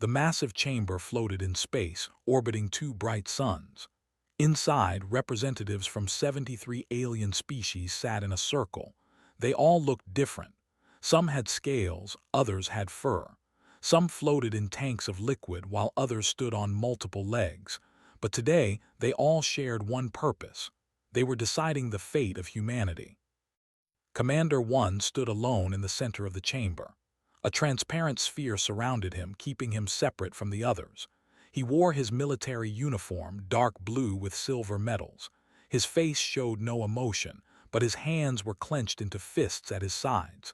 The massive chamber floated in space, orbiting two bright suns. Inside, representatives from 73 alien species sat in a circle. They all looked different. Some had scales, others had fur. Some floated in tanks of liquid while others stood on multiple legs. But today, they all shared one purpose. They were deciding the fate of humanity. Commander 1 stood alone in the center of the chamber. A transparent sphere surrounded him, keeping him separate from the others. He wore his military uniform, dark blue with silver medals. His face showed no emotion, but his hands were clenched into fists at his sides.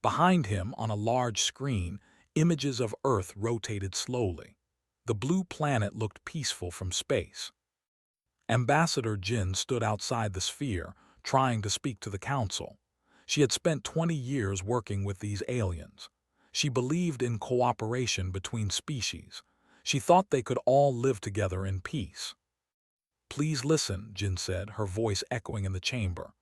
Behind him, on a large screen, images of Earth rotated slowly. The blue planet looked peaceful from space. Ambassador Jin stood outside the sphere, trying to speak to the council. She had spent 20 years working with these aliens. She believed in cooperation between species. She thought they could all live together in peace. "Please listen," Jin said, her voice echoing in the chamber.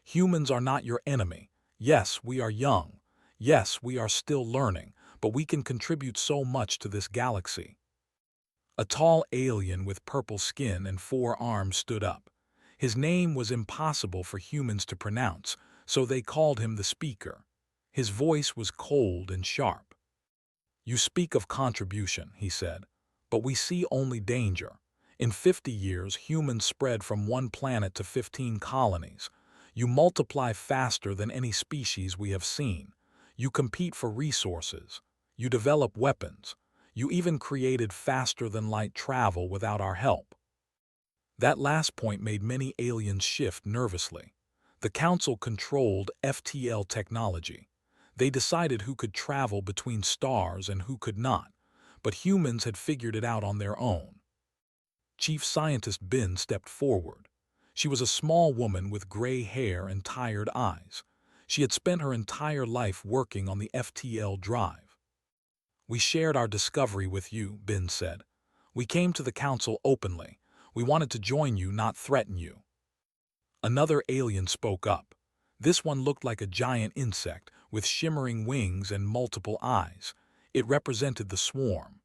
"Humans are not your enemy. Yes, we are young. Yes, we are still learning, but we can contribute so much to this galaxy." A tall alien with purple skin and 4 arms stood up. His name was impossible for humans to pronounce, so they called him the Speaker. His voice was cold and sharp. "You speak of contribution," he said, "but we see only danger. In 50 years, humans spread from one planet to 15 colonies. You multiply faster than any species we have seen. You compete for resources. You develop weapons. You even created faster-than-light travel without our help." That last point made many aliens shift nervously. The Council controlled FTL technology. They decided who could travel between stars and who could not, but humans had figured it out on their own. Chief Scientist Bin stepped forward. She was a small woman with gray hair and tired eyes. She had spent her entire life working on the FTL drive. "We shared our discovery with you," Bin said. "We came to the Council openly. We wanted to join you, not threaten you." Another alien spoke up. This one looked like a giant insect, with shimmering wings and multiple eyes. It represented the swarm.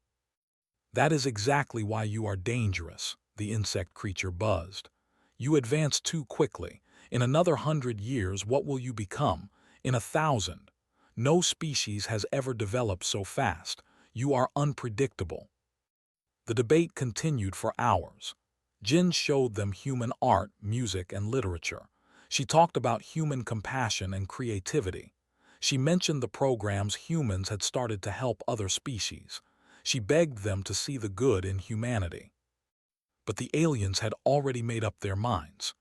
"That is exactly why you are dangerous," the insect creature buzzed. "You advance too quickly. In another 100 years, what will you become? In 1,000? No species has ever developed so fast. You are unpredictable." The debate continued for hours. Jin showed them human art, music, and literature. She talked about human compassion and creativity. She mentioned the programs humans had started to help other species. She begged them to see the good in humanity. But the aliens had already made up their minds.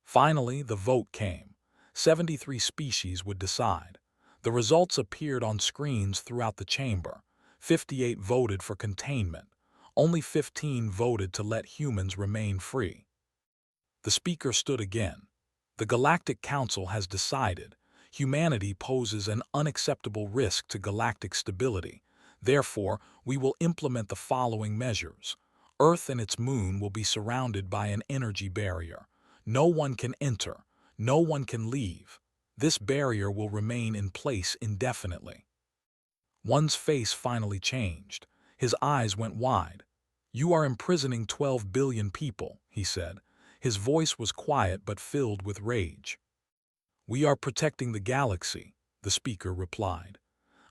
Finally, the vote came. 73 species would decide. The results appeared on screens throughout the chamber. 58 voted for containment. Only 15 voted to let humans remain free. The speaker stood again. "The Galactic Council has decided. Humanity poses an unacceptable risk to galactic stability. Therefore, we will implement the following measures. Earth and its moon will be surrounded by an energy barrier. No one can enter. No one can leave. This barrier will remain in place indefinitely." One's face finally changed. His eyes went wide. "You are imprisoning 12 billion people," he said. His voice was quiet but filled with rage. "We are protecting the galaxy," the speaker replied.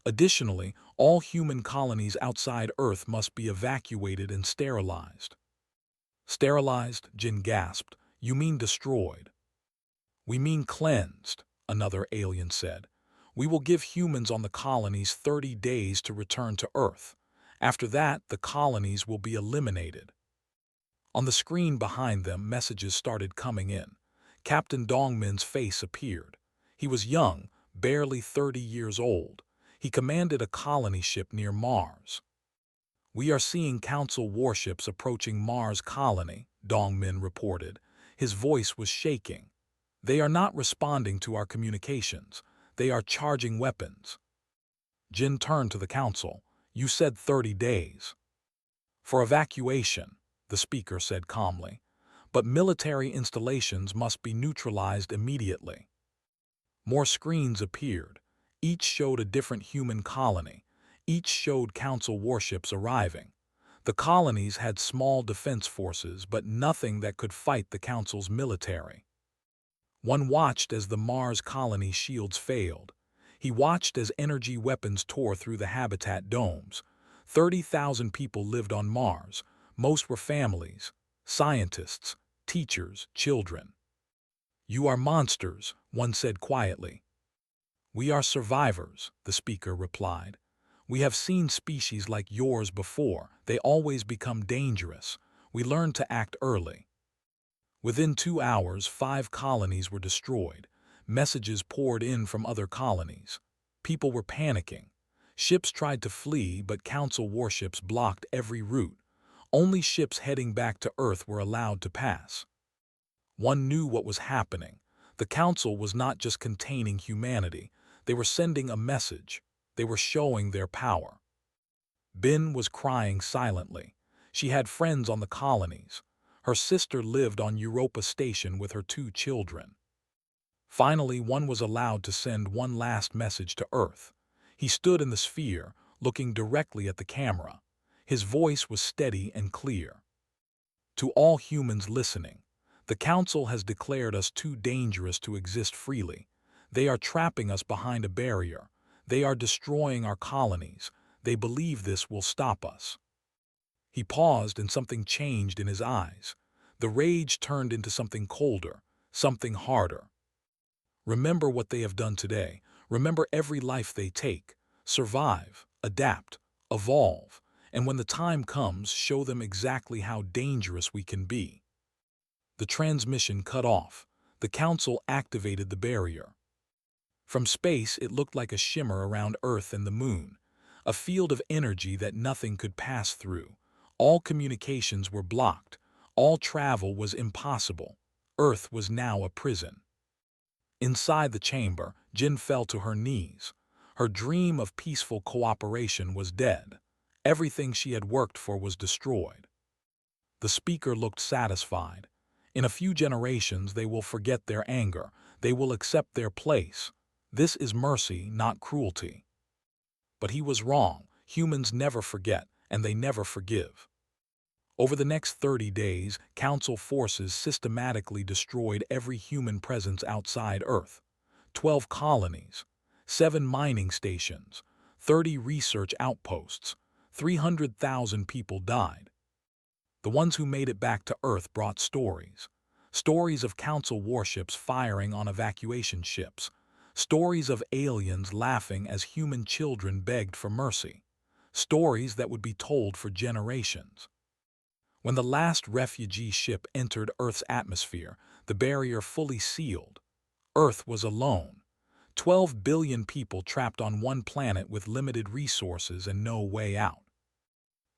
"Additionally, all human colonies outside Earth must be evacuated and sterilized." "Sterilized?" Jin gasped. "You mean destroyed?" "We mean cleansed," another alien said. "We will give humans on the colonies 30 days to return to Earth. After that, the colonies will be eliminated." On the screen behind them, messages started coming in. Captain Dongmin's face appeared. He was young, barely 30 years old. He commanded a colony ship near Mars. "We are seeing Council warships approaching Mars colony," Dongmin reported. His voice was shaking. "They are not responding to our communications. They are charging weapons." Jin turned to the Council. "You said 30 days. "For evacuation," the speaker said calmly. "But military installations must be neutralized immediately." More screens appeared. Each showed a different human colony. Each showed Council warships arriving. The colonies had small defense forces, but nothing that could fight the Council's military. One watched as the Mars colony shields failed. He watched as energy weapons tore through the habitat domes. 30,000 people lived on Mars. Most were families, scientists, teachers, children. "You are monsters," one said quietly. "We are survivors," the speaker replied. "We have seen species like yours before. They always become dangerous. We learned to act early." Within 2 hours, 5 colonies were destroyed. Messages poured in from other colonies. People were panicking. Ships tried to flee, but Council warships blocked every route. Only ships heading back to Earth were allowed to pass. One knew what was happening. The Council was not just containing humanity. They were sending a message. They were showing their power. Bin was crying silently. She had friends on the colonies. Her sister lived on Europa Station with her 2 children. Finally, one was allowed to send one last message to Earth. He stood in the sphere, looking directly at the camera. His voice was steady and clear. "To all humans listening, the Council has declared us too dangerous to exist freely. They are trapping us behind a barrier. They are destroying our colonies. They believe this will stop us." He paused and something changed in his eyes. The rage turned into something colder, something harder. "Remember what they have done today. Remember every life they take. Survive, adapt, evolve, and when the time comes, show them exactly how dangerous we can be." The transmission cut off. The Council activated the barrier. From space, it looked like a shimmer around Earth and the Moon, a field of energy that nothing could pass through. All communications were blocked. All travel was impossible. Earth was now a prison. Inside the chamber, Jin fell to her knees. Her dream of peaceful cooperation was dead. Everything she had worked for was destroyed. The speaker looked satisfied. "In a few generations, they will forget their anger. They will accept their place. This is mercy, not cruelty." But he was wrong. Humans never forget, and they never forgive. Over the next 30 days, Council forces systematically destroyed every human presence outside Earth. 12 colonies, 7 mining stations, 30 research outposts, 300,000 people died. The ones who made it back to Earth brought stories. Stories of Council warships firing on evacuation ships. Stories of aliens laughing as human children begged for mercy. Stories that would be told for generations. When the last refugee ship entered Earth's atmosphere, the barrier fully sealed. Earth was alone. 12 billion people trapped on one planet with limited resources and no way out.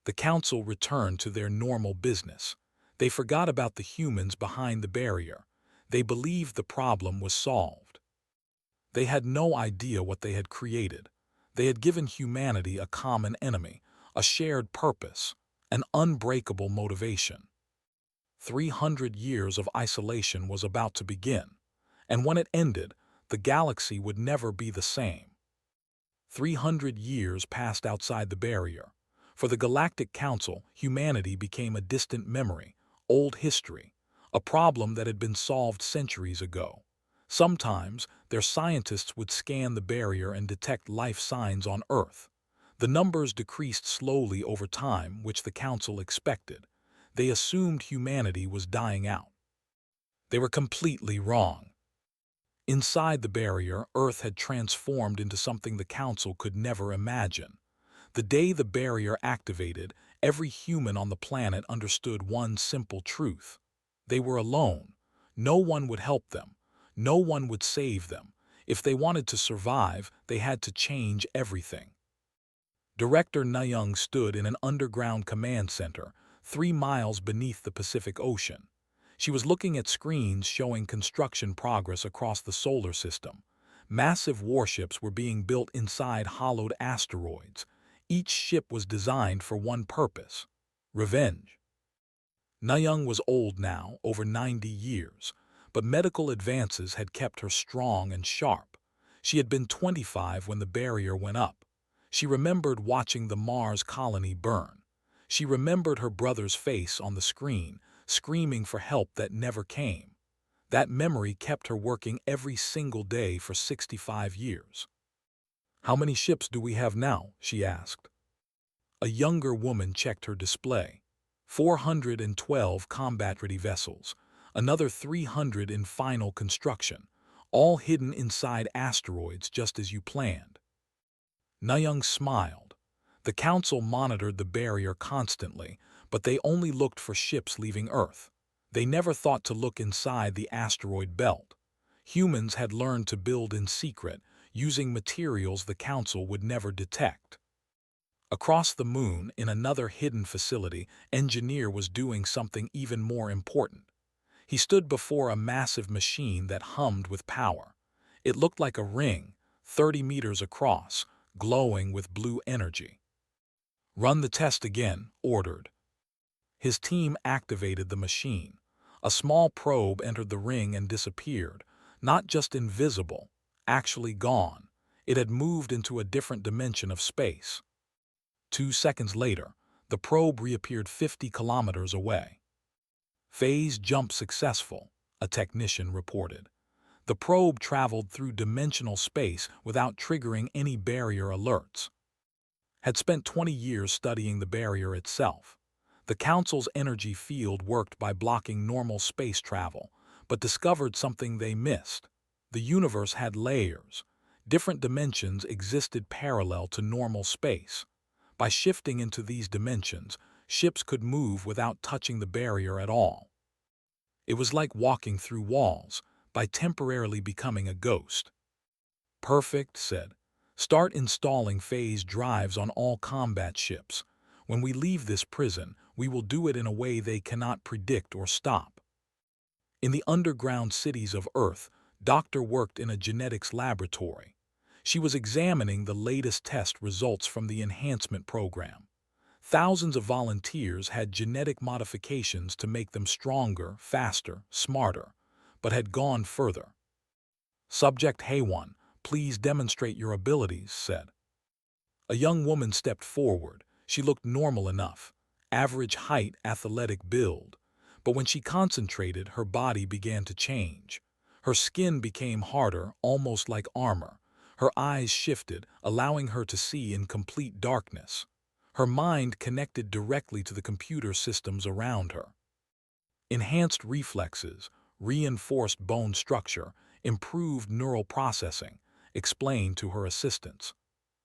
The Council returned to their normal business. They forgot about the humans behind the barrier. They believed the problem was solved. They had no idea what they had created. They had given humanity a common enemy, a shared purpose, an unbreakable motivation. 300 years of isolation was about to begin, and when it ended, the galaxy would never be the same. 300 years passed outside the barrier. For the Galactic Council, humanity became a distant memory, old history, a problem that had been solved centuries ago. Sometimes, their scientists would scan the barrier and detect life signs on Earth. The numbers decreased slowly over time, which the Council expected. They assumed humanity was dying out. They were completely wrong. Inside the barrier, Earth had transformed into something the Council could never imagine. The day the barrier activated, every human on the planet understood one simple truth. They were alone. No one would help them. No one would save them. If they wanted to survive, they had to change everything. Director Nayung stood in an underground command center, 3 miles beneath the Pacific Ocean. She was looking at screens showing construction progress across the solar system. Massive warships were being built inside hollowed asteroids. Each ship was designed for one purpose: revenge. Nayung was old now, over 90 years, but medical advances had kept her strong and sharp. She had been 25 when the barrier went up. She remembered watching the Mars colony burn. She remembered her brother's face on the screen, screaming for help that never came. That memory kept her working every single day for 65 years. "How many ships do we have now?" she asked. A younger woman checked her display. 412 combat-ready vessels, another 300 in final construction, all hidden inside asteroids just as you planned. Nayung smiled. The Council monitored the barrier constantly, but they only looked for ships leaving Earth. They never thought to look inside the asteroid belt. Humans had learned to build in secret, using materials the Council would never detect. Across the moon, in another hidden facility, Engineer was doing something even more important. He stood before a massive machine that hummed with power. It looked like a ring, 30 meters across, glowing with blue energy. "Run the test again," ordered. His team activated the machine. A small probe entered the ring and disappeared, not just invisible, actually gone. It had moved into a different dimension of space. 2 seconds later, the probe reappeared 50 kilometers away. "Phase jump successful," a technician reported. The probe traveled through dimensional space without triggering any barrier alerts. Had spent 20 years studying the barrier itself. The Council's energy field worked by blocking normal space travel, but discovered something they missed. The universe had layers. Different dimensions existed parallel to normal space. By shifting into these dimensions, ships could move without touching the barrier at all. It was like walking through walls, by temporarily becoming a ghost. "Perfect," said. "Start installing phase drives on all combat ships. When we leave this prison, we will do it in a way they cannot predict or stop." In the underground cities of Earth, Doctor worked in a genetics laboratory. She was examining the latest test results from the enhancement program. Thousands of volunteers had genetic modifications to make them stronger, faster, smarter, but had gone further. "Subject Haywan, please demonstrate your abilities," said. A young woman stepped forward. She looked normal enough, average height, athletic build. But when she concentrated, her body began to change. Her skin became harder, almost like armor. Her eyes shifted, allowing her to see in complete darkness. Her mind connected directly to the computer systems around her. Enhanced reflexes, reinforced bone structure, improved neural processing, explained to her assistants.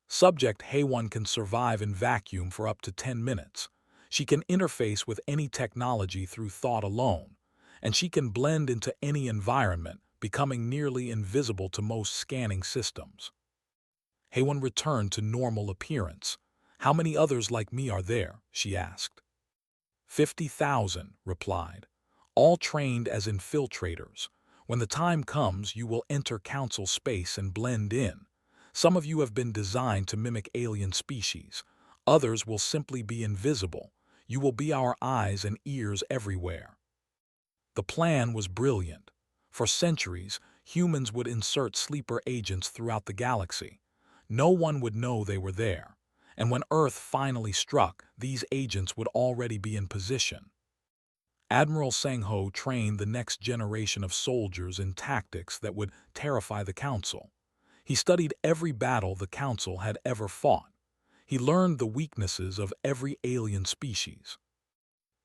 Subject Haywan can survive in vacuum for up to 10 minutes. She can interface with any technology through thought alone, and she can blend into any environment, becoming nearly invisible to most scanning systems. Haywan returned to normal appearance. "How many others like me are there?" she asked. 50,000, replied. "All trained as infiltrators. When the time comes, you will enter Council space and blend in. Some of you have been designed to mimic alien species. Others will simply be invisible. You will be our eyes and ears everywhere." The plan was brilliant. For centuries, humans would insert sleeper agents throughout the galaxy. No one would know they were there. And when Earth finally struck, these agents would already be in position. Admiral Sang-ho trained the next generation of soldiers in tactics that would terrify the Council. He studied every battle the Council had ever fought. He learned the weaknesses of every alien species.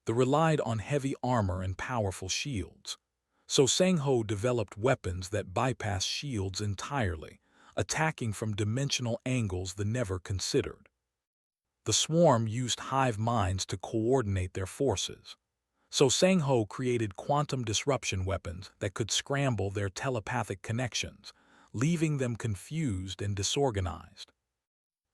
They relied on heavy armor and powerful shields. So Sang-ho developed weapons that bypassed shields entirely, attacking from dimensional angles they never considered. The swarm used hive minds to coordinate their forces. So Sang-ho created quantum disruption weapons that could scramble their telepathic connections, leaving them confused and disorganized.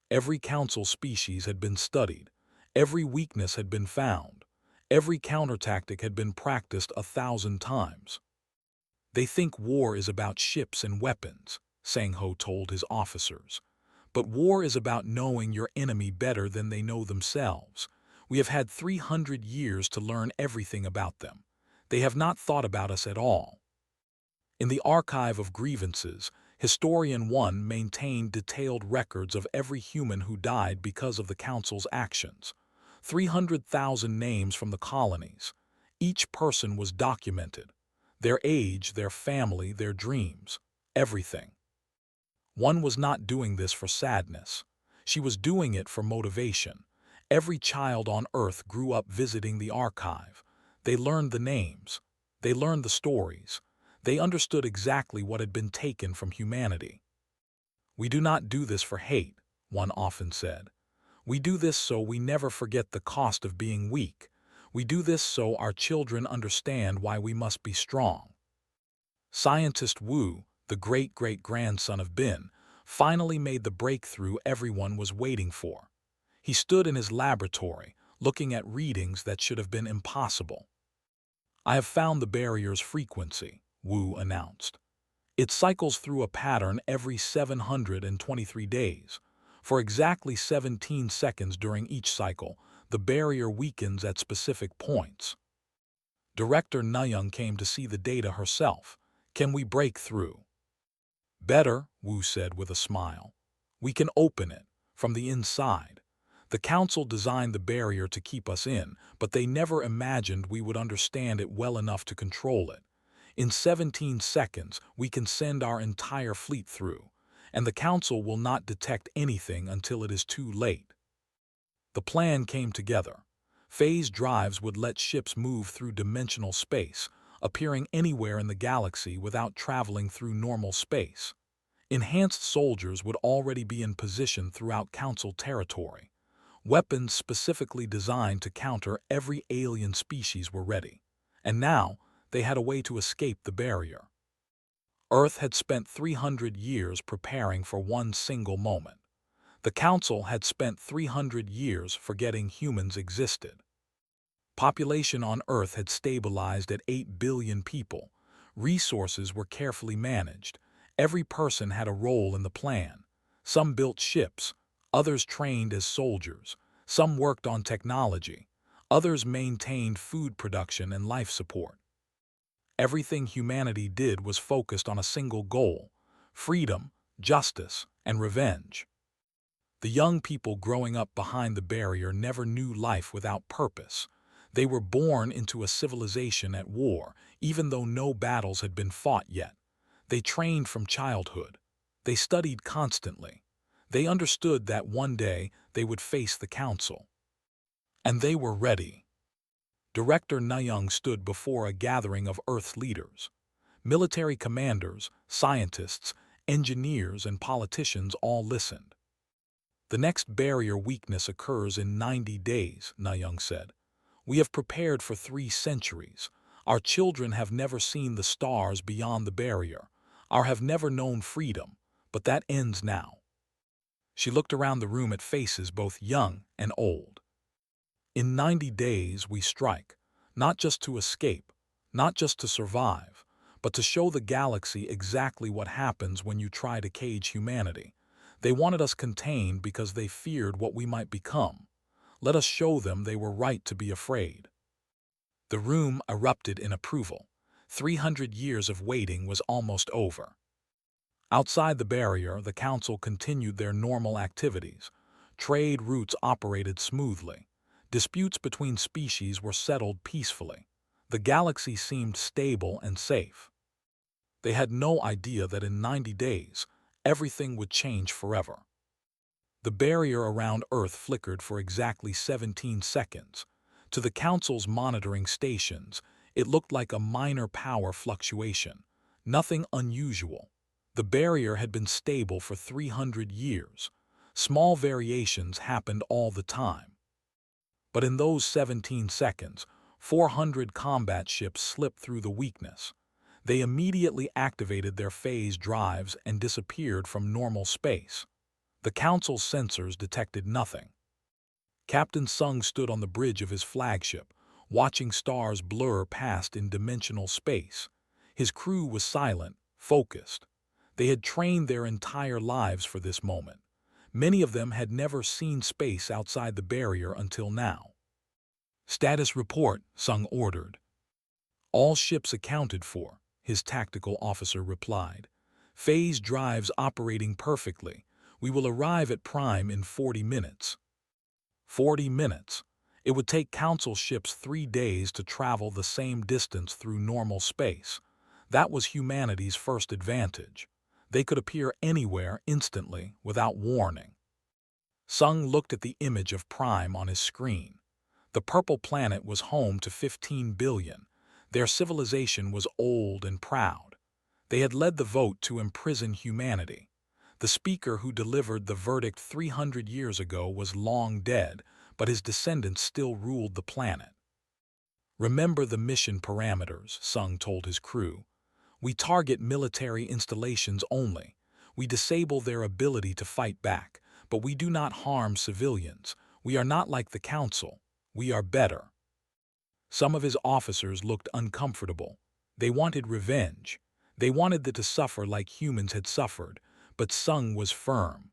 Every Council species had been studied. Every weakness had been found. Every countertactic had been practiced 1,000 times. "They think war is about ships and weapons," Sang-ho told his officers. "But war is about knowing your enemy better than they know themselves. We have had 300 years to learn everything about them. They have not thought about us at all." In the archive of grievances, Historian 1 maintained detailed records of every human who died because of the Council's actions. 300,000 names from the colonies. Each person was documented. Their age, their family, their dreams, everything. One was not doing this for sadness. She was doing it for motivation. Every child on Earth grew up visiting the archive. They learned the names. They learned the stories. They understood exactly what had been taken from humanity. "We do not do this for hate," one often said. "We do this so we never forget the cost of being weak. We do this so our children understand why we must be strong." Scientist Wu, the great-great-grandson of Bin, finally made the breakthrough everyone was waiting for. He stood in his laboratory, looking at readings that should have been impossible. "I have found the barrier's frequency," Wu announced. "It cycles through a pattern every 723 days. For exactly 17 seconds during each cycle, the barrier weakens at specific points." Director Nuyung came to see the data herself. "Can we break through?" "Better," Wu said with a smile. "We can open it, from the inside. The Council designed the barrier to keep us in, but they never imagined we would understand it well enough to control it. In 17 seconds, we can send our entire fleet through, and the Council will not detect anything until it is too late." The plan came together. Phase drives would let ships move through dimensional space, appearing anywhere in the galaxy without traveling through normal space. Enhanced soldiers would already be in position throughout Council territory. Weapons specifically designed to counter every alien species were ready. And now, they had a way to escape the barrier. Earth had spent 300 years preparing for one single moment. The Council had spent 300 years forgetting humans existed. Population on Earth had stabilized at 8 billion people. Resources were carefully managed. Every person had a role in the plan. Some built ships, others trained as soldiers. Some worked on technology. Others maintained food production and life support. Everything humanity did was focused on a single goal: freedom, justice, and revenge. The young people growing up behind the barrier never knew life without purpose. They were born into a civilization at war, even though no battles had been fought yet. They trained from childhood. They studied constantly. They understood that one day they would face the Council. And they were ready. Director Nuyung stood before a gathering of Earth's leaders. Military commanders, scientists, engineers, and politicians all listened. "The next barrier weakness occurs in 90 days, Nuyung said. "We have prepared for 3 centuries. Our children have never seen the stars beyond the barrier. Our have never known freedom, but that ends now." She looked around the room at faces both young and old. "In 90 days we strike, not just to escape, not just to survive, but to show the galaxy exactly what happens when you try to cage humanity. They wanted us contained because they feared what we might become. Let us show them they were right to be afraid." The room erupted in approval. 300 years of waiting was almost over. Outside the barrier, the Council continued their normal activities. Trade routes operated smoothly. Disputes between species were settled peacefully. The galaxy seemed stable and safe. They had no idea that in 90 days, everything would change forever. The barrier around Earth flickered for exactly 17 seconds. To the Council's monitoring stations, it looked like a minor power fluctuation. Nothing unusual. The barrier had been stable for 300 years. Small variations happened all the time. But in those 17 seconds, 400 combat ships slipped through the weakness. They immediately activated their phase drives and disappeared from normal space. The Council's sensors detected nothing. Captain Sung stood on the bridge of his flagship, watching stars blur past in dimensional space. His crew was silent, focused. They had trained their entire lives for this moment. Many of them had never seen space outside the barrier until now. "Status report," Sung ordered. "All ships accounted for," his tactical officer replied. Phase drives operating perfectly. We will arrive at Prime in 40 minutes. 40 minutes. It would take Council ships 3 days to travel the same distance through normal space. That was humanity's first advantage. They could appear anywhere instantly without warning. Sung looked at the image of Prime on his screen. The purple planet was home to 15 billion. Their civilization was old and proud. They had led the vote to imprison humanity. The speaker who delivered the verdict 300 years ago was long dead, but his descendants still ruled the planet. Remember the mission parameters, Sung told his crew. We target military installations only. We disable their ability to fight back, but we do not harm civilians. We are not like the Council. We are better. Some of his officers looked uncomfortable. They wanted revenge. They wanted them to suffer like humans had suffered, but Sung was firm.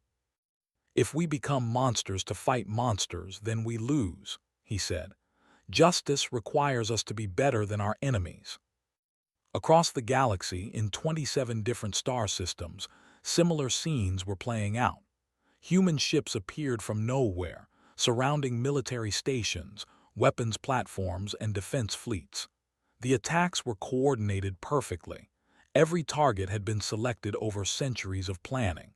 If we become monsters to fight monsters, then we lose, he said. Justice requires us to be better than our enemies. Across the galaxy, in 27 different star systems, similar scenes were playing out. Human ships appeared from nowhere, surrounding military stations, weapons platforms, and defense fleets. The attacks were coordinated perfectly. Every target had been selected over centuries of planning.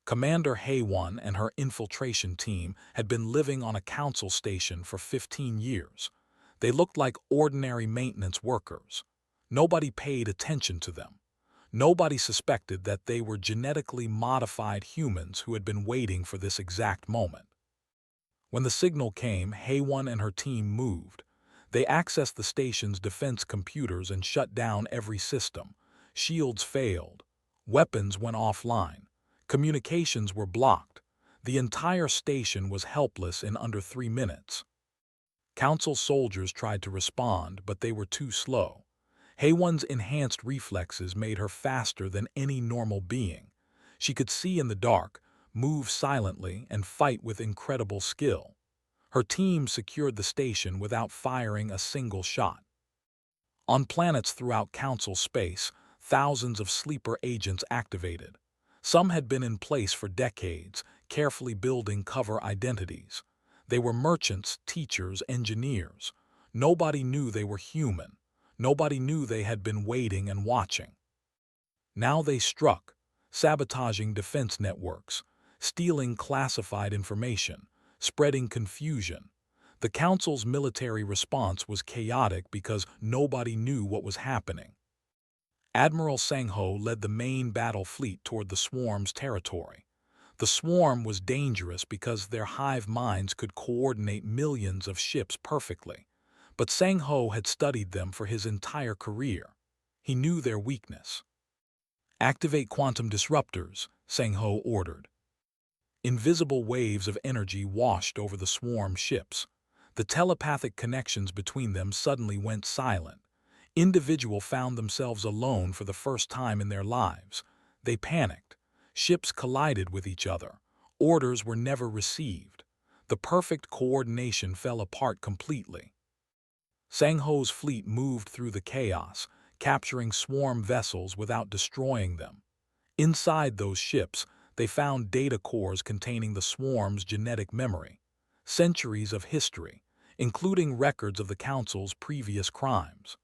Commander Haywon and her infiltration team had been living on a council station for 15 years. They looked like ordinary maintenance workers. Nobody paid attention to them. Nobody suspected that they were genetically modified humans who had been waiting for this exact moment. When the signal came, Haywon and her team moved. They accessed the station's defense computers and shut down every system. Shields failed. Weapons went offline. Communications were blocked. The entire station was helpless in under 3 minutes. Council soldiers tried to respond, but they were too slow. Haywon's enhanced reflexes made her faster than any normal being. She could see in the dark, move silently, and fight with incredible skill. Her team secured the station without firing a single shot. On planets throughout Council space, thousands of sleeper agents activated. Some had been in place for decades, carefully building cover identities. They were merchants, teachers, engineers. Nobody knew they were human. Nobody knew they had been waiting and watching. Now they struck, sabotaging defense networks, stealing classified information, spreading confusion. The Council's military response was chaotic because nobody knew what was happening. Admiral Sang-ho led the main battle fleet toward the swarm's territory. The swarm was dangerous because their hive minds could coordinate millions of ships perfectly. But Sang-ho had studied them for his entire career. He knew their weakness. Activate quantum disruptors, Sang-ho ordered. Invisible waves of energy washed over the swarm ships. The telepathic connections between them suddenly went silent. Individuals found themselves alone for the first time in their lives. They panicked. Ships collided with each other. Orders were never received. The perfect coordination fell apart completely. Sang-ho's fleet moved through the chaos, capturing swarm vessels without destroying them. Inside those ships, they found data cores containing the swarm's genetic memory, centuries of history, including records of the Council's previous crimes.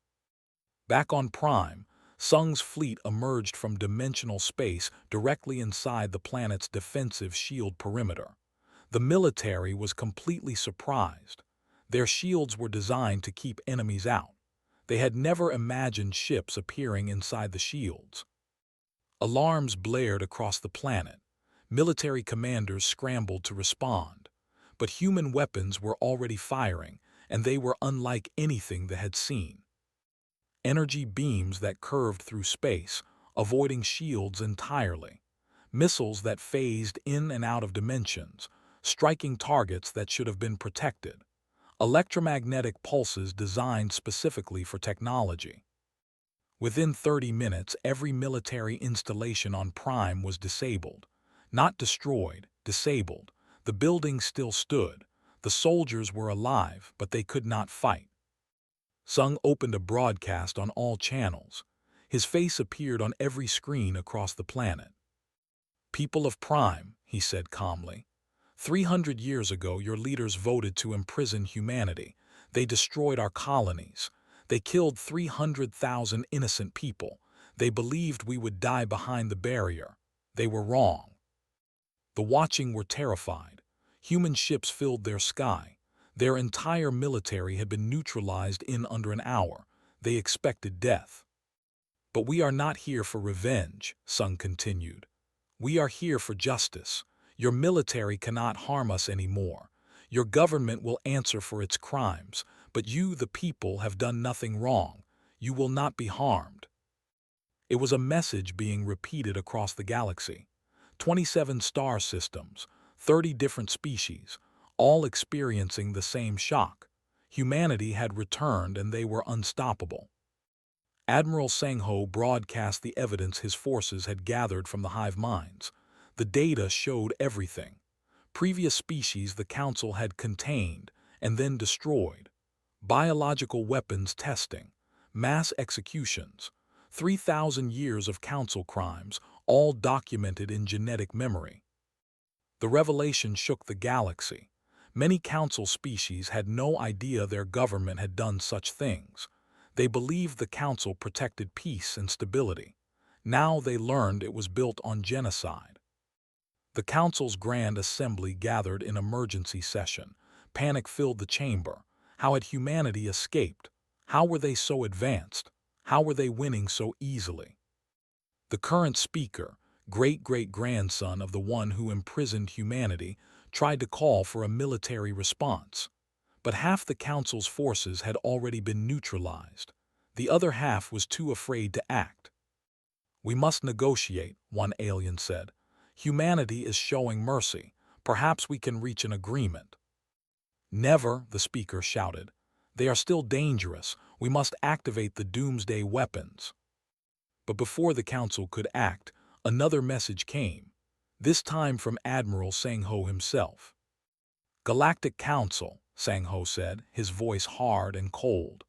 Back on Prime, Sung's fleet emerged from dimensional space directly inside the planet's defensive shield perimeter. The military was completely surprised. Their shields were designed to keep enemies out. They had never imagined ships appearing inside the shields. Alarms blared across the planet. Military commanders scrambled to respond. But human weapons were already firing, and they were unlike anything they had seen. Energy beams that curved through space, avoiding shields entirely. Missiles that phased in and out of dimensions, striking targets that should have been protected. Electromagnetic pulses designed specifically for technology. Within 30 minutes, every military installation on Prime was disabled. Not destroyed, disabled. The buildings still stood. The soldiers were alive, but they could not fight. Sung opened a broadcast on all channels. His face appeared on every screen across the planet. "People of Prime," he said calmly. 300 years ago, your leaders voted to imprison humanity. They destroyed our colonies. They killed 300,000 innocent people. They believed we would die behind the barrier. They were wrong. The watching were terrified. Human ships filled their sky. Their entire military had been neutralized in under an hour. They expected death. "But we are not here for revenge," Sung continued. "We are here for justice. Your military cannot harm us anymore. Your government will answer for its crimes, but you, the people, have done nothing wrong. You will not be harmed." It was a message being repeated across the galaxy. 27 star systems, 30 different species, all experiencing the same shock. Humanity had returned and they were unstoppable. Admiral Sangho broadcast the evidence his forces had gathered from the hive minds. The data showed everything. Previous species the Council had contained and then destroyed. Biological weapons testing, mass executions, 3,000 years of Council crimes, all documented in genetic memory. The revelation shook the galaxy. Many Council species had no idea their government had done such things. They believed the Council protected peace and stability. Now they learned it was built on genocide. The Council's Grand Assembly gathered in emergency session. Panic filled the chamber. How had humanity escaped? How were they so advanced? How were they winning so easily? The current speaker, great-great-grandson of the one who imprisoned humanity, tried to call for a military response. But half the Council's forces had already been neutralized. The other half was too afraid to act. "We must negotiate," one alien said. "Humanity is showing mercy. Perhaps we can reach an agreement." "Never," the speaker shouted. "They are still dangerous. We must activate the doomsday weapons." But before the Council could act, another message came, this time from Admiral Sangho himself. "Galactic Council," Sangho said, his voice hard and cold.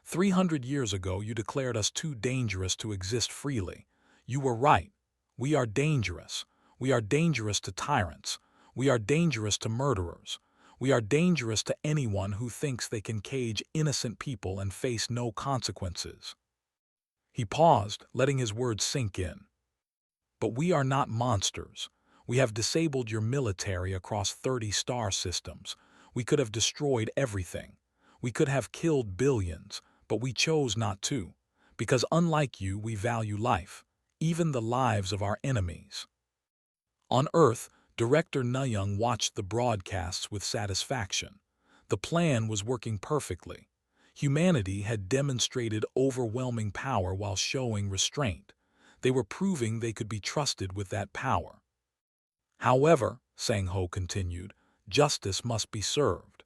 300 years ago you declared us too dangerous to exist freely. You were right. We are dangerous. We are dangerous to tyrants. We are dangerous to murderers. We are dangerous to anyone who thinks they can cage innocent people and face no consequences." He paused, letting his words sink in. "But we are not monsters. We have disabled your military across 30 star systems. We could have destroyed everything. We could have killed billions, but we chose not to, because unlike you, we value life, even the lives of our enemies." On Earth, Director Nuyung watched the broadcasts with satisfaction. The plan was working perfectly. Humanity had demonstrated overwhelming power while showing restraint. They were proving they could be trusted with that power. "However," Sangho continued, "justice must be served.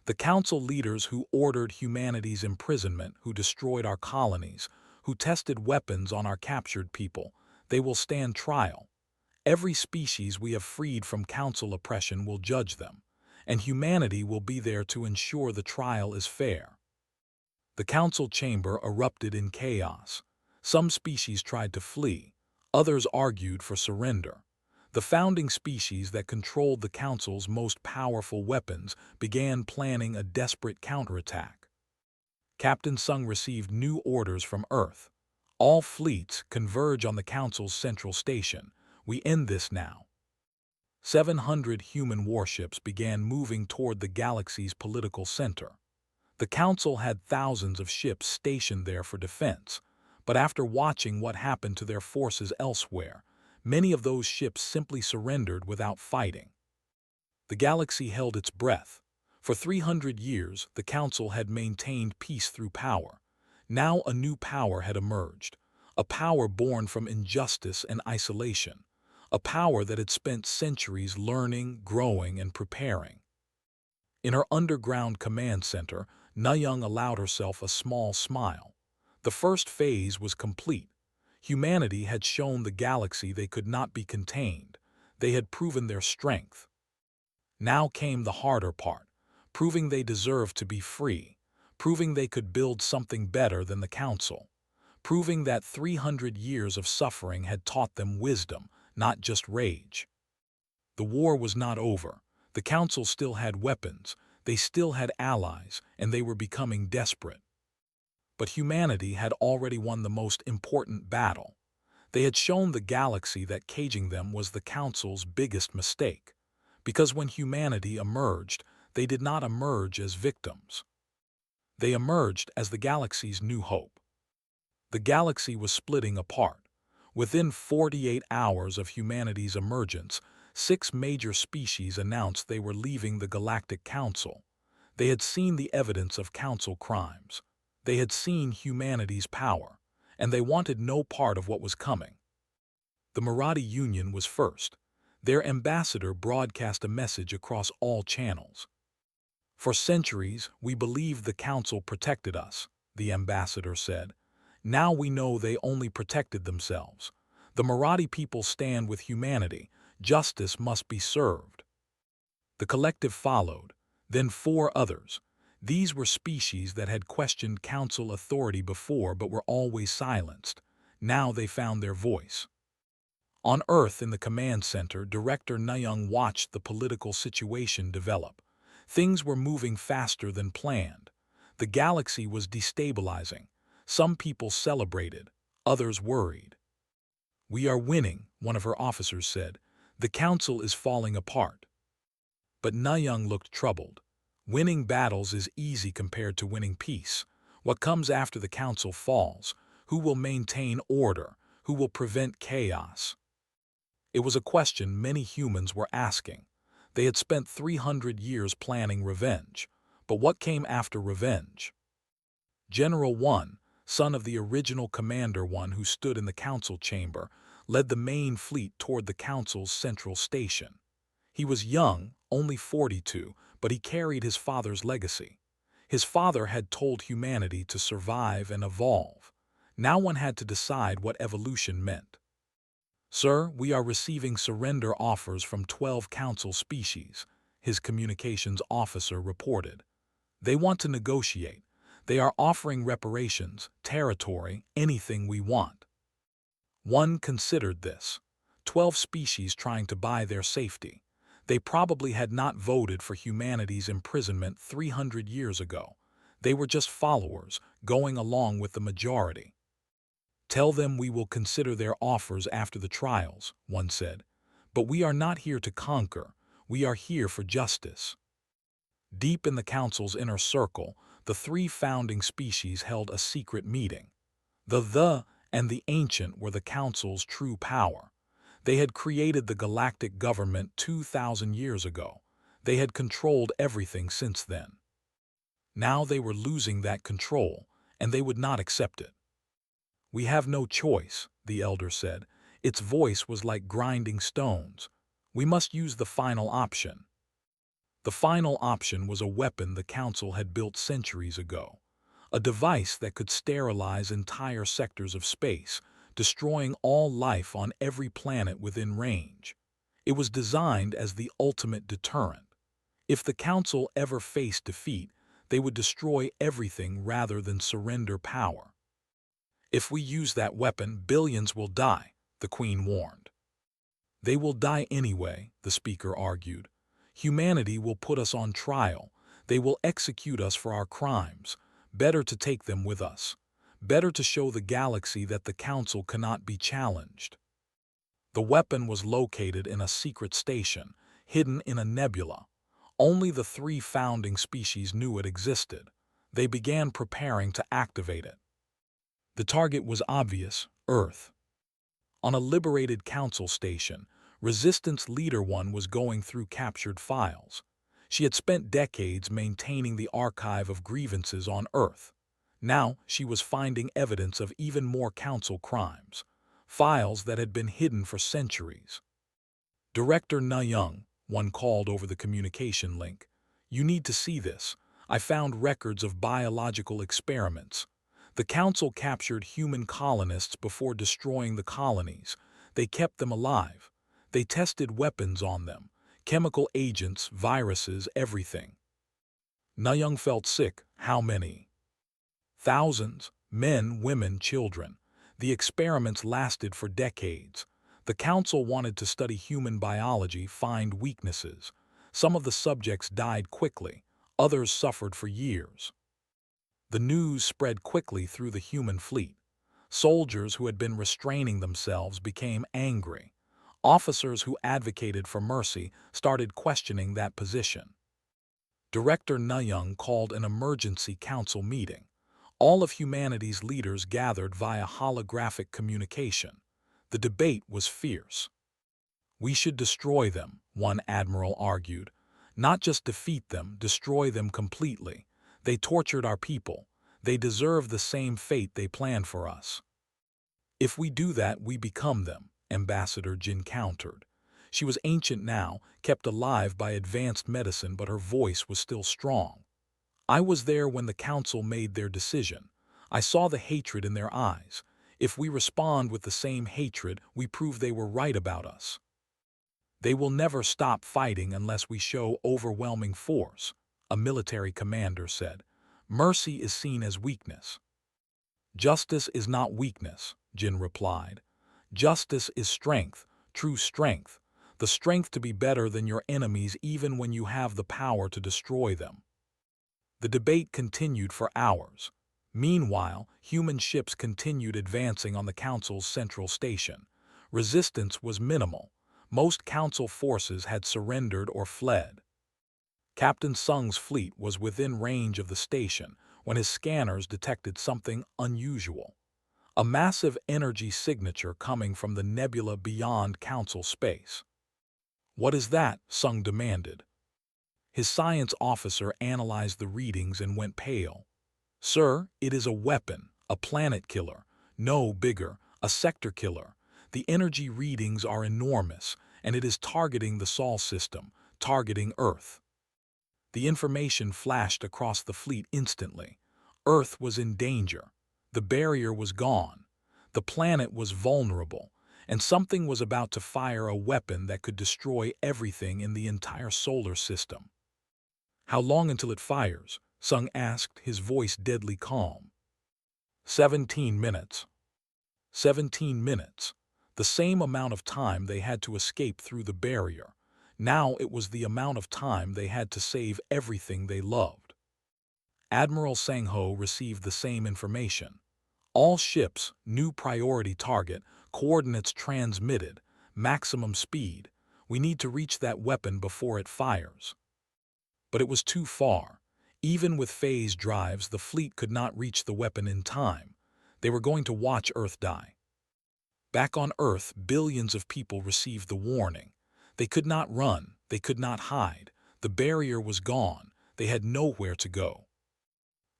The Council leaders who ordered humanity's imprisonment, who destroyed our colonies, who tested weapons on our captured people, they will stand trial. Every species we have freed from Council oppression will judge them, and humanity will be there to ensure the trial is fair." The Council chamber erupted in chaos. Some species tried to flee. Others argued for surrender. The founding species that controlled the Council's most powerful weapons began planning a desperate counterattack. Captain Sung received new orders from Earth. "All fleets converge on the Council's central station. We end this now." 700 human warships began moving toward the galaxy's political center. The Council had thousands of ships stationed there for defense, but after watching what happened to their forces elsewhere, many of those ships simply surrendered without fighting. The galaxy held its breath. For 300 years, the Council had maintained peace through power. Now a new power had emerged, a power born from injustice and isolation, a power that had spent centuries learning, growing, and preparing. In her underground command center, Nuyung allowed herself a small smile. The first phase was complete. Humanity had shown the galaxy they could not be contained. They had proven their strength. Now came the harder part, proving they deserved to be free, proving they could build something better than the Council, proving that 300 years of suffering had taught them wisdom, not just rage. The war was not over. The Council still had weapons, they still had allies, and they were becoming desperate. But humanity had already won the most important battle. They had shown the galaxy that caging them was the Council's biggest mistake. Because when humanity emerged, they did not emerge as victims. They emerged as the galaxy's new hope. The galaxy was splitting apart. Within 48 hours of humanity's emergence, 6 major species announced they were leaving the Galactic Council. They had seen the evidence of Council crimes. They had seen humanity's power, and they wanted no part of what was coming. The Marathi Union was first. Their ambassador broadcast a message across all channels. "For centuries, we believed the Council protected us," the ambassador said. "Now we know they only protected themselves. The Marathi people stand with humanity. Justice must be served." The collective followed, then 4 others. These were species that had questioned Council authority before but were always silenced. Now they found their voice. On Earth, in the command center, Director Nayung watched the political situation develop. Things were moving faster than planned. The galaxy was destabilizing. Some people celebrated, others worried. "We are winning," one of her officers said. "The Council is falling apart." But Nayung looked troubled. Winning battles is easy compared to winning peace. What comes after the Council falls? Who will maintain order? Who will prevent chaos? It was a question many humans were asking. They had spent 300 years planning revenge. But what came after revenge? General 1, son of the original Commander 1 who stood in the Council chamber, led the main fleet toward the Council's central station. He was young, only 42, but he carried his father's legacy. His father had told humanity to survive and evolve. Now one had to decide what evolution meant. "Sir, we are receiving surrender offers from 12 Council species," his communications officer reported. "They want to negotiate. They are offering reparations, territory, anything we want." One considered this. 12 species trying to buy their safety. They probably had not voted for humanity's imprisonment 300 years ago. They were just followers, going along with the majority. "Tell them we will consider their offers after the trials," one said. "But we are not here to conquer. We are here for justice." Deep in the Council's inner circle, the 3 founding species held a secret meeting. The and the Ancient were the Council's true power. They had created the galactic government 2,000 years ago. They had controlled everything since then. Now they were losing that control, and they would not accept it. "We have no choice," the elder said. Its voice was like grinding stones. "We must use the final option." The final option was a weapon the Council had built centuries ago. A device that could sterilize entire sectors of space, destroying all life on every planet within range. It was designed as the ultimate deterrent. If the Council ever faced defeat, they would destroy everything rather than surrender power. "If we use that weapon, billions will die," the Queen warned. "They will die anyway," the speaker argued. "Humanity will put us on trial. They will execute us for our crimes. Better to take them with us. Better to show the galaxy that the Council cannot be challenged." The weapon was located in a secret station, hidden in a nebula. Only the 3 founding species knew it existed. They began preparing to activate it. The target was obvious: Earth. On a liberated Council station, Resistance Leader 1 was going through captured files. She had spent decades maintaining the archive of grievances on Earth. Now she was finding evidence of even more Council crimes, files that had been hidden for centuries. "Director Nayung," one called over the communication link, "you need to see this. I found records of biological experiments. The Council captured human colonists before destroying the colonies. They kept them alive. They tested weapons on them, chemical agents, viruses, everything." Nayung felt sick. How many? Thousands, men, women, children. The experiments lasted for decades. The council wanted to study human biology, find weaknesses. Some of the subjects died quickly, others suffered for years. The news spread quickly through the human fleet. Soldiers who had been restraining themselves became angry. Officers who advocated for mercy started questioning that position. Director Nuyung called an emergency council meeting. All of humanity's leaders gathered via holographic communication. The debate was fierce. "We should destroy them," one admiral argued. "Not just defeat them, destroy them completely. They tortured our people. They deserve the same fate they planned for us." "If we do that, we become them," Ambassador Jin countered. She was ancient now, kept alive by advanced medicine, but her voice was still strong. "I was there when the council made their decision. I saw the hatred in their eyes. If we respond with the same hatred, we prove they were right about us. They will never stop fighting unless we show overwhelming force," a military commander said. "Mercy is seen as weakness." "Justice is not weakness," Jin replied. "Justice is strength, true strength, the strength to be better than your enemies even when you have the power to destroy them." The debate continued for hours. Meanwhile, human ships continued advancing on the Council's central station. Resistance was minimal. Most Council forces had surrendered or fled. Captain Sung's fleet was within range of the station when his scanners detected something unusual. A massive energy signature coming from the nebula beyond Council space. "What is that?" Sung demanded. His science officer analyzed the readings and went pale. "Sir, it is a weapon, a planet killer. No, bigger, a sector killer. The energy readings are enormous, and it is targeting the Sol system, targeting Earth." The information flashed across the fleet instantly. Earth was in danger. The barrier was gone. The planet was vulnerable, and something was about to fire a weapon that could destroy everything in the entire solar system. "How long until it fires?" Sung asked, his voice deadly calm. 17 minutes. 17 minutes. The same amount of time they had to escape through the barrier. Now it was the amount of time they had to save everything they loved. Admiral Sang-ho received the same information. "All ships, new priority target, coordinates transmitted, maximum speed. We need to reach that weapon before it fires." But it was too far. Even with phase drives, the fleet could not reach the weapon in time. They were going to watch Earth die. Back on Earth, billions of people received the warning. They could not run, they could not hide. The barrier was gone, they had nowhere to go.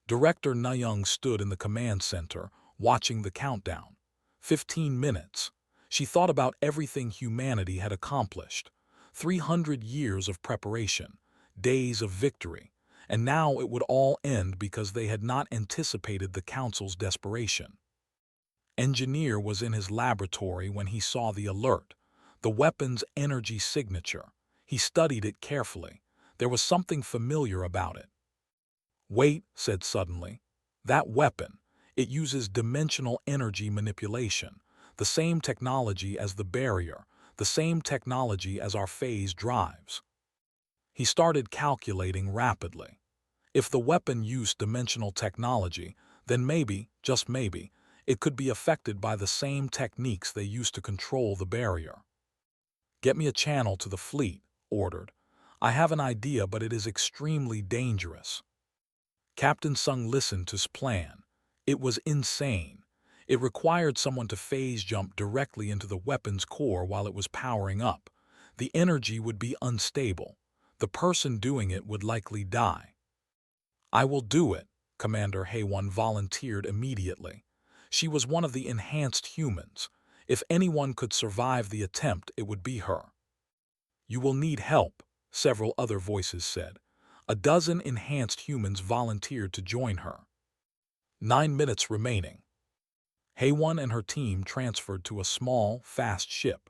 Director Nuyung stood in the command center, watching the countdown. 15 minutes. She thought about everything humanity had accomplished. 300 years of preparation, days of victory, and now it would all end because they had not anticipated the Council's desperation. Engineer was in his laboratory when he saw the alert, the weapon's energy signature. He studied it carefully. There was something familiar about it. "Wait," said suddenly. "That weapon, it uses dimensional energy manipulation, the same technology as the barrier, the same technology as our phase drives." He started calculating rapidly. If the weapon used dimensional technology, then maybe, just maybe, it could be affected by the same techniques they used to control the barrier. "Get me a channel to the fleet," ordered. "I have an idea, but it is extremely dangerous." Captain Sung listened to his plan. It was insane. It required someone to phase jump directly into the weapon's core while it was powering up. The energy would be unstable. The person doing it would likely die. "I will do it," Commander Haewon volunteered immediately. She was one of the enhanced humans. If anyone could survive the attempt, it would be her. "You will need help," several other voices said. A dozen enhanced humans volunteered to join her. 9 minutes remaining. Haewon and her team transferred to a small, fast ship.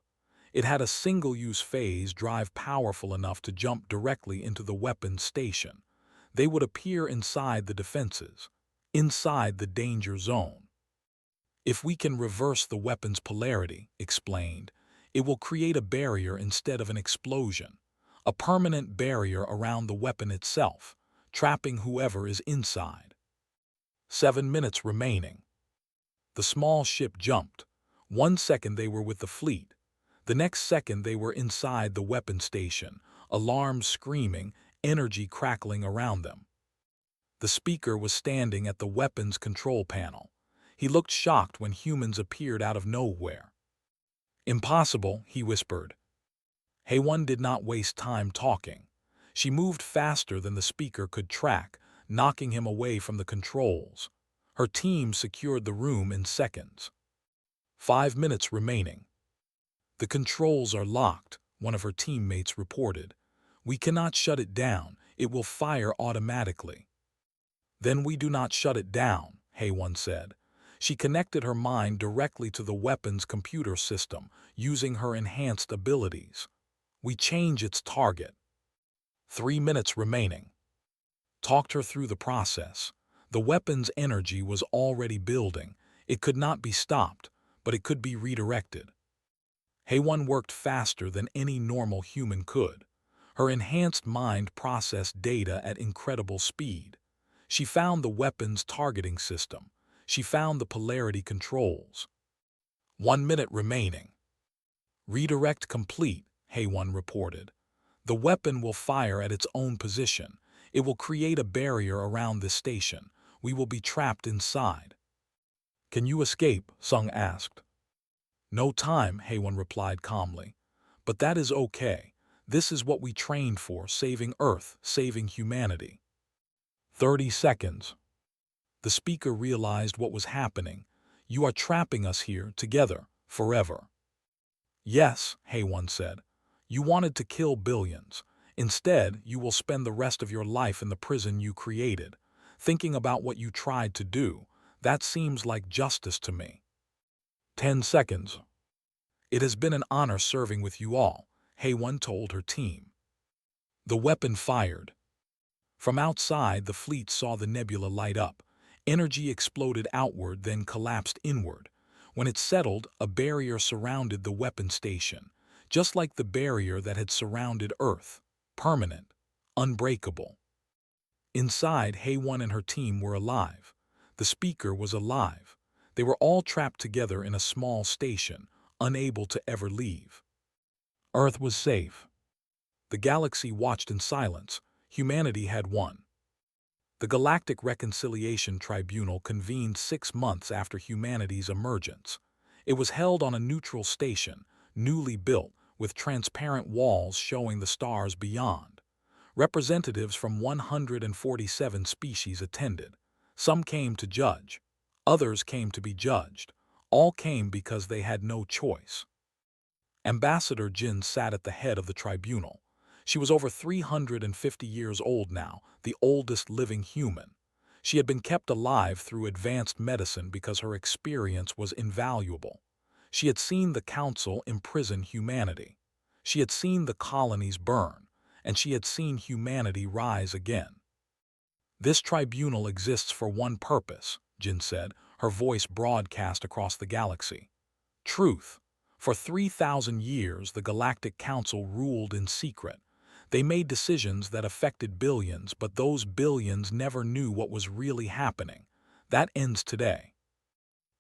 It had a single-use phase drive powerful enough to jump directly into the weapons station. They would appear inside the defenses, inside the danger zone. If we can reverse the weapon's polarity, explained, it will create a barrier instead of an explosion, a permanent barrier around the weapon itself, trapping whoever is inside. 7 minutes remaining. The small ship jumped. 1 second they were with the fleet. The next second they were inside the weapon station, alarms screaming, energy crackling around them. The speaker was standing at the weapons control panel. He looked shocked when humans appeared out of nowhere. "Impossible," he whispered. Heyone did not waste time talking. She moved faster than the speaker could track, knocking him away from the controls. Her team secured the room in seconds. 5 minutes remaining. "The controls are locked," one of her teammates reported. "We cannot shut it down. It will fire automatically." "Then we do not shut it down," Heyone said. She connected her mind directly to the weapon's computer system, using her enhanced abilities. "We change its target." 3 minutes remaining. Talked her through the process. The weapon's energy was already building. It could not be stopped, but it could be redirected. Heyone worked faster than any normal human could. Her enhanced mind processed data at incredible speed. She found the weapon's targeting system. She found the polarity controls. 1 minute remaining. "Redirect complete," Heyone reported. "The weapon will fire at its own position. It will create a barrier around this station. We will be trapped inside." "Can you escape?" Sung asked. "No time," Heyone replied calmly. "But that is okay. This is what we trained for, saving Earth, saving humanity." 30 seconds. The speaker realized what was happening. "You are trapping us here, together, forever." "Yes," Heyone said. "You wanted to kill billions. Instead, you will spend the rest of your life in the prison you created, thinking about what you tried to do. That seems like justice to me." 10 seconds. "It has been an honor serving with you all," Heyone told her team. The weapon fired. From outside, the fleet saw the nebula light up. Energy exploded outward, then collapsed inward. When it settled, a barrier surrounded the weapon station, just like the barrier that had surrounded Earth, permanent, unbreakable. Inside, Heyone and her team were alive. The speaker was alive. They were all trapped together in a small station, unable to ever leave. Earth was safe. The galaxy watched in silence. Humanity had won. The Galactic Reconciliation Tribunal convened 6 months after humanity's emergence. It was held on a neutral station, newly built, with transparent walls showing the stars beyond. Representatives from 147 species attended. Some came to judge. Others came to be judged. All came because they had no choice. Ambassador Jin sat at the head of the tribunal. She was over 350 years old now, the oldest living human. She had been kept alive through advanced medicine because her experience was invaluable. She had seen the council imprison humanity. She had seen the colonies burn, and she had seen humanity rise again. "This tribunal exists for one purpose," Jin said, her voice broadcast across the galaxy. "Truth. For 3,000 years, the Galactic Council ruled in secret. They made decisions that affected billions, but those billions never knew what was really happening. That ends today."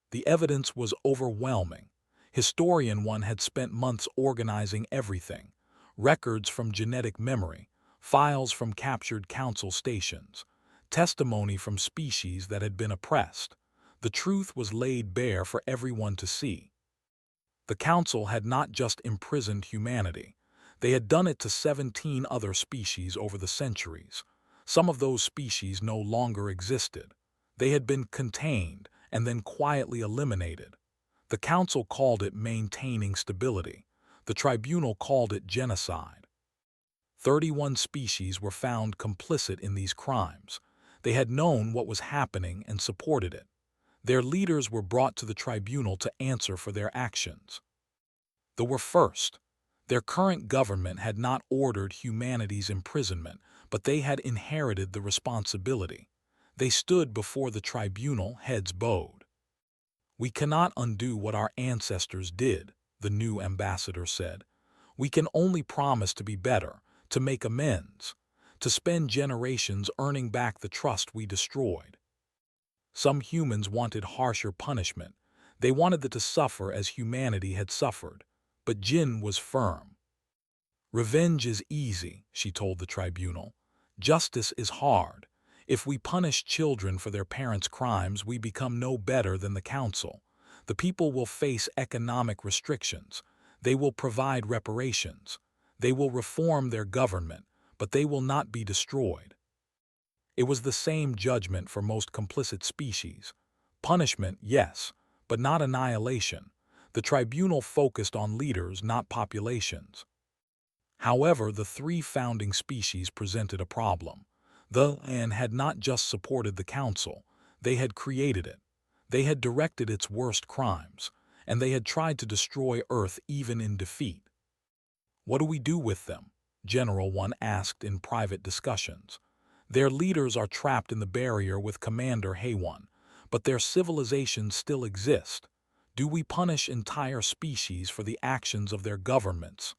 The evidence was overwhelming. Historian 1 had spent months organizing everything: records from genetic memory, files from captured council stations, testimony from species that had been oppressed. The truth was laid bare for everyone to see. The council had not just imprisoned humanity. They had done it to 17 other species over the centuries. Some of those species no longer existed. They had been contained and then quietly eliminated. The council called it maintaining stability. The tribunal called it genocide. 31 species were found complicit in these crimes. They had known what was happening and supported it. Their leaders were brought to the tribunal to answer for their actions. They were first. Their current government had not ordered humanity's imprisonment, but they had inherited the responsibility. They stood before the tribunal, heads bowed. "We cannot undo what our ancestors did," the new ambassador said. "We can only promise to be better, to make amends, to spend generations earning back the trust we destroyed." Some humans wanted harsher punishment. They wanted them to suffer as humanity had suffered. But Jin was firm. "Revenge is easy," she told the tribunal. "Justice is hard. If we punish children for their parents' crimes, we become no better than the council. The people will face economic restrictions. They will provide reparations. They will reform their government, but they will not be destroyed." It was the same judgment for most complicit species. Punishment, yes, but not annihilation. The tribunal focused on leaders, not populations. However, the three founding species presented a problem. The land had not just supported the council, they had created it. They had directed its worst crimes, and they had tried to destroy Earth even in defeat. "What do we do with them?" General One asked in private discussions. "Their leaders are trapped in the barrier with Commander Hay-One, but their civilizations still exist. Do we punish entire species for the actions of their governments?"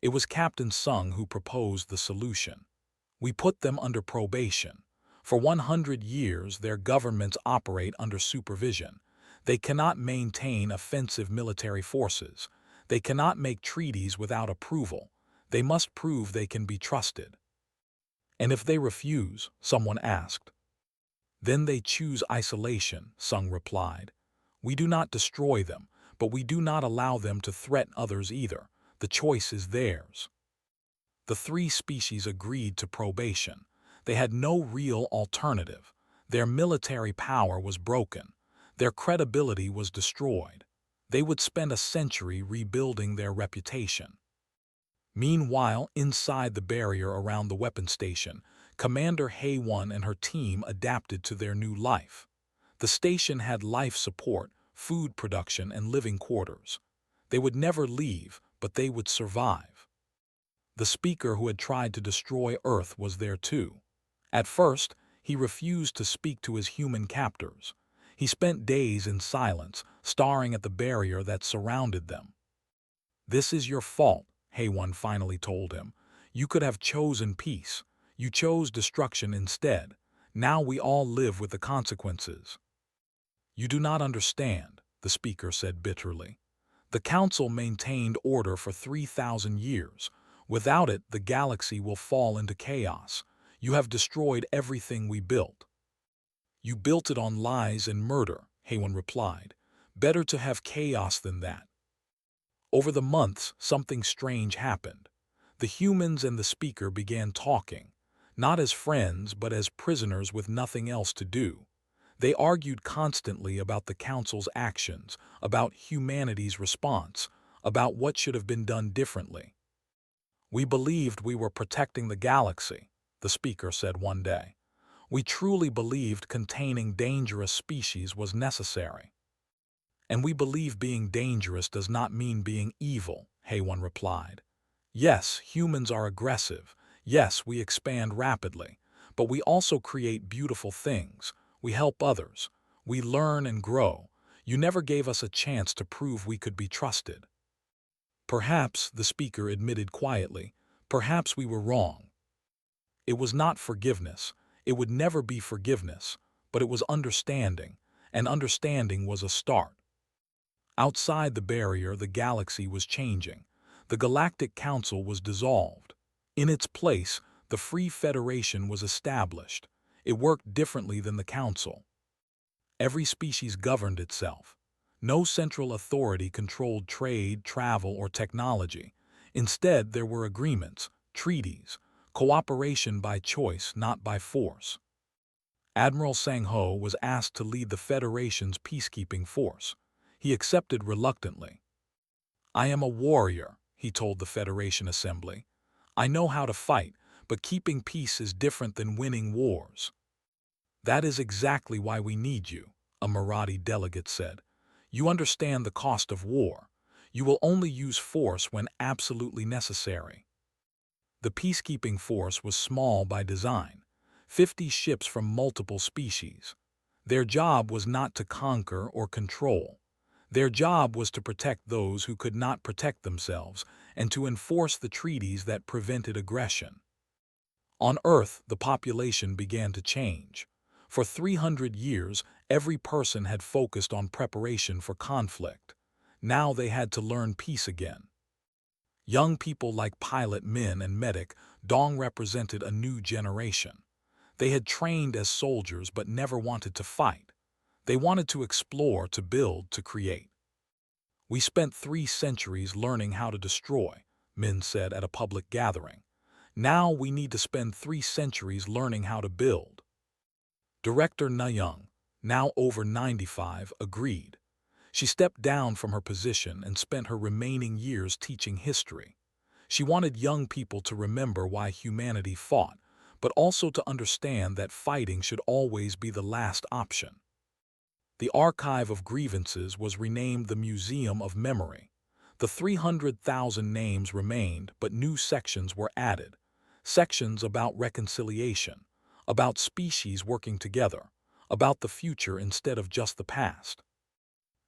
It was Captain Sung who proposed the solution. "We put them under probation. For 100 years, their governments operate under supervision. They cannot maintain offensive military forces. They cannot make treaties without approval. They must prove they can be trusted." "And if they refuse?" someone asked. "Then they choose isolation," Sung replied. "We do not destroy them, but we do not allow them to threaten others either. The choice is theirs." The three species agreed to probation. They had no real alternative. Their military power was broken. Their credibility was destroyed. They would spend a century rebuilding their reputation. Meanwhile, inside the barrier around the weapon station, Commander Hay-One and her team adapted to their new life. The station had life support, food production, and living quarters. They would never leave, but they would survive. The speaker who had tried to destroy Earth was there too. At first, he refused to speak to his human captors. He spent days in silence, staring at the barrier that surrounded them. "This is your fault," Hay-One finally told him. "You could have chosen peace. You chose destruction instead. Now we all live with the consequences." "You do not understand," the speaker said bitterly. "The council maintained order for 3,000 years. Without it, the galaxy will fall into chaos. You have destroyed everything we built." "You built it on lies and murder," Hay-One replied. "Better to have chaos than that." Over the months, something strange happened. The humans and the speaker began talking, not as friends but as prisoners with nothing else to do. They argued constantly about the council's actions, about humanity's response, about what should have been done differently. "We believed we were protecting the galaxy," the speaker said one day. "We truly believed containing dangerous species was necessary." "And we believe being dangerous does not mean being evil," Hay-One replied. "Yes, humans are aggressive. Yes, we expand rapidly. But we also create beautiful things. We help others. We learn and grow. You never gave us a chance to prove we could be trusted." "Perhaps," the speaker admitted quietly, "perhaps we were wrong." It was not forgiveness. It would never be forgiveness. But it was understanding, and understanding was a start. Outside the barrier, the galaxy was changing. The Galactic Council was dissolved. In its place, the Free Federation was established. It worked differently than the Council. Every species governed itself. No central authority controlled trade, travel, or technology. Instead, there were agreements, treaties, cooperation by choice, not by force. Admiral Sang-Ho was asked to lead the Federation's peacekeeping force. He accepted reluctantly. "I am a warrior," he told the Federation Assembly. "I know how to fight, but keeping peace is different than winning wars." "That is exactly why we need you," a Marathi delegate said. "You understand the cost of war. You will only use force when absolutely necessary." The peacekeeping force was small by design, 50 ships from multiple species. Their job was not to conquer or control. Their job was to protect those who could not protect themselves and to enforce the treaties that prevented aggression. On Earth, the population began to change. For 300 years, every person had focused on preparation for conflict. Now they had to learn peace again. Young people like Pilot Min and Medic Dong represented a new generation. They had trained as soldiers but never wanted to fight. They wanted to explore, to build, to create. "We spent 3 centuries learning how to destroy," Min said at a public gathering. "Now we need to spend 3 centuries learning how to build." Director Nayoung, now over 95, agreed. She stepped down from her position and spent her remaining years teaching history. She wanted young people to remember why humanity fought, but also to understand that fighting should always be the last option. The Archive of Grievances was renamed the Museum of Memory. The 300,000 names remained, but new sections were added. Sections about reconciliation, about species working together, about the future instead of just the past.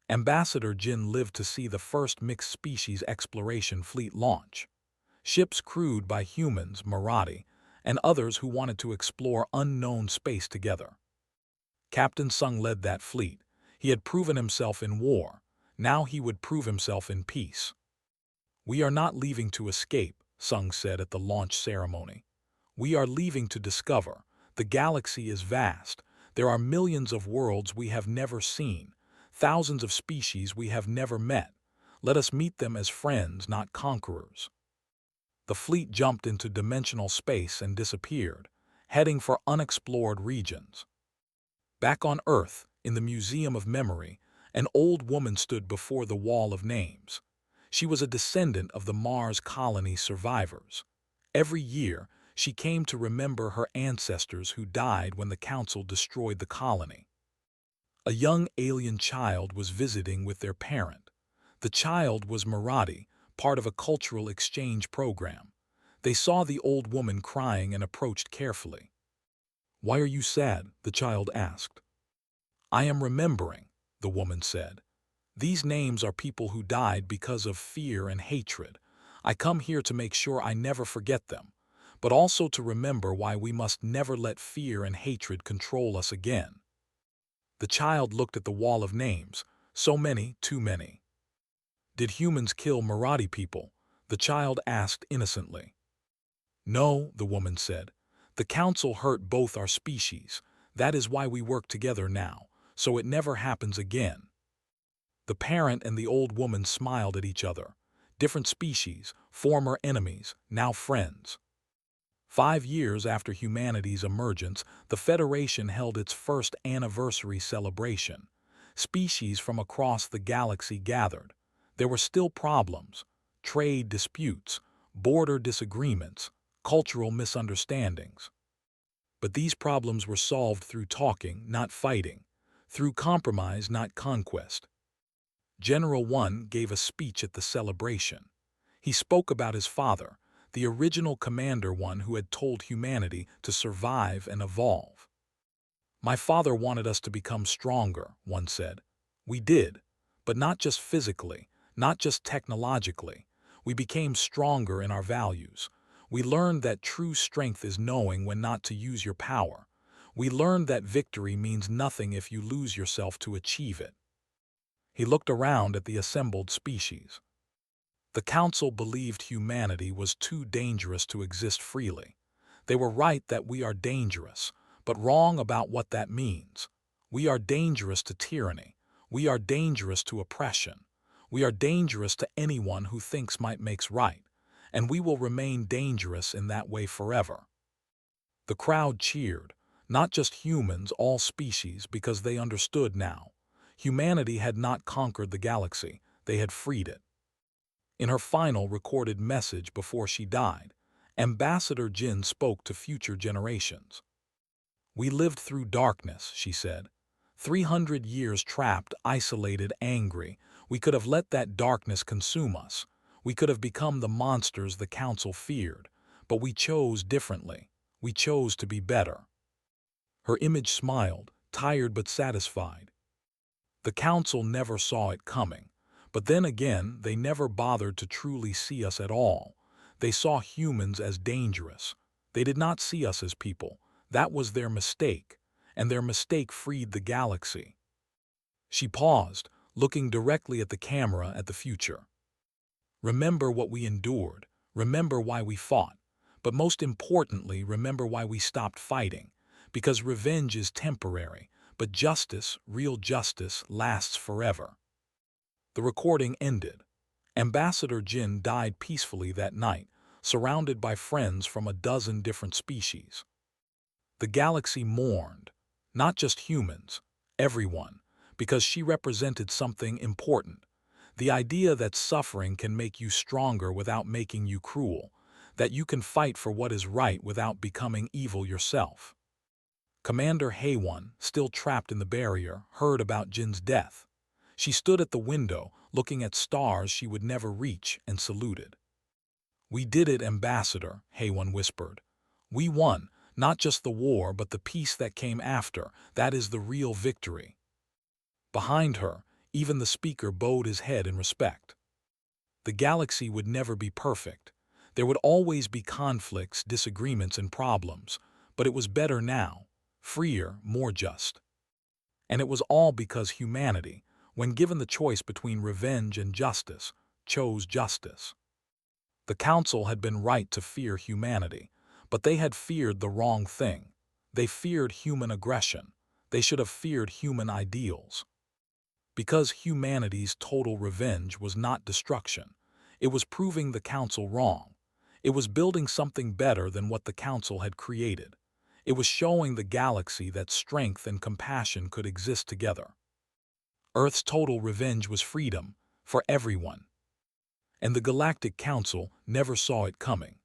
Ambassador Jin lived to see the first mixed-species exploration fleet launch. Ships crewed by humans, Marathi, and others who wanted to explore unknown space together. Captain Sung led that fleet. He had proven himself in war. Now he would prove himself in peace. "We are not leaving to escape," Sung said at the launch ceremony. "We are leaving to discover. The galaxy is vast. There are millions of worlds we have never seen, thousands of species we have never met. Let us meet them as friends, not conquerors." The fleet jumped into dimensional space and disappeared, heading for unexplored regions. Back on Earth, in the Museum of Memory, an old woman stood before the Wall of Names. She was a descendant of the Mars colony survivors. Every year, she came to remember her ancestors who died when the Council destroyed the colony. A young alien child was visiting with their parent. The child was Marathi, part of a cultural exchange program. They saw the old woman crying and approached carefully. "Why are you sad?" the child asked. "I am remembering," the woman said. "These names are people who died because of fear and hatred. I come here to make sure I never forget them, but also to remember why we must never let fear and hatred control us again." The child looked at the Wall of Names. So many, too many. "Did humans kill Marathi people?" the child asked innocently. "No," the woman said. "The Council hurt both our species. That is why we work together now, so it never happens again." The parent and the old woman smiled at each other. Different species, former enemies, now friends. 5 years after humanity's emergence, the Federation held its first anniversary celebration. Species from across the galaxy gathered. There were still problems: trade disputes, border disagreements, cultural misunderstandings. But these problems were solved through talking, not fighting, through compromise, not conquest. General One gave a speech at the celebration. He spoke about his father, the original Commander One who had told humanity to survive and evolve. "My father wanted us to become stronger," One said. "We did, but not just physically, not just technologically. We became stronger in our values. We learned that true strength is knowing when not to use your power. We learned that victory means nothing if you lose yourself to achieve it." He looked around at the assembled species. The Council believed humanity was too dangerous to exist freely. They were right that we are dangerous, but wrong about what that means. We are dangerous to tyranny. We are dangerous to oppression. We are dangerous to anyone who thinks might makes right, and we will remain dangerous in that way forever. The crowd cheered, not just humans, all species, because they understood now. Humanity had not conquered the galaxy, they had freed it. In her final recorded message before she died, Ambassador Jin spoke to future generations. "We lived through darkness," she said. 300 years trapped, isolated, angry. We could have let that darkness consume us. We could have become the monsters the Council feared. But we chose differently. We chose to be better." Her image smiled, tired but satisfied. The council never saw it coming. But then again, they never bothered to truly see us at all. They saw humans as dangerous. They did not see us as people. That was their mistake, and their mistake freed the galaxy. She paused, looking directly at the camera at the future. Remember what we endured. Remember why we fought. But most importantly, remember why we stopped fighting. Because revenge is temporary, but justice, real justice, lasts forever. The recording ended. Ambassador Jin died peacefully that night, surrounded by friends from a dozen different species. The galaxy mourned, not just humans, everyone, because she represented something important. The idea that suffering can make you stronger without making you cruel, that you can fight for what is right without becoming evil yourself. Commander Haywon, still trapped in the barrier, heard about Jin's death. She stood at the window, looking at stars she would never reach, and saluted. "We did it, Ambassador," Haywon whispered. "We won, not just the war, but the peace that came after. That is the real victory." Behind her, even the speaker bowed his head in respect. The galaxy would never be perfect. There would always be conflicts, disagreements, and problems. But it was better now, freer, more just. And it was all because humanity, when given the choice between revenge and justice, chose justice. The Council had been right to fear humanity, but they had feared the wrong thing. They feared human aggression. They should have feared human ideals. Because humanity's total revenge was not destruction, it was proving the Council wrong. It was building something better than what the Council had created. It was showing the galaxy that strength and compassion could exist together. Earth's total revenge was freedom, for everyone. And the Galactic Council never saw it coming.